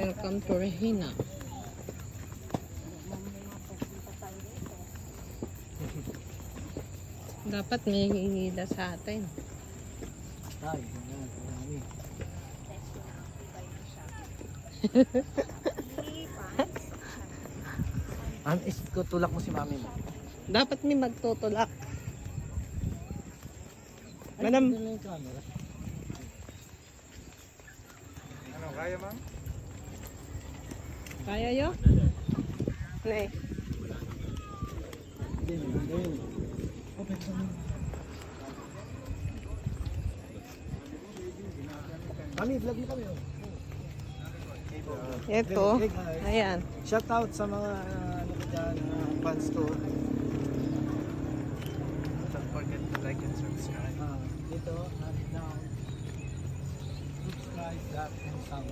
Welcome to Regina. Dapat may hihila sa atin. Ay, ganyan, marami. Tulak mo si mami mo. Dapat may magtutulak. Madam. Ay, yung camera. Ano, kaya ma'am? Kaya yo? Ne. Hindi. Okay, mami, vlog mo kami. Oh. Ito. Hey, guys. Ayan. Shout out sa mga ano ko dyan, fans ko. Don't forget to like and subscribe. Dito, and down. Subscribe, that, and sound.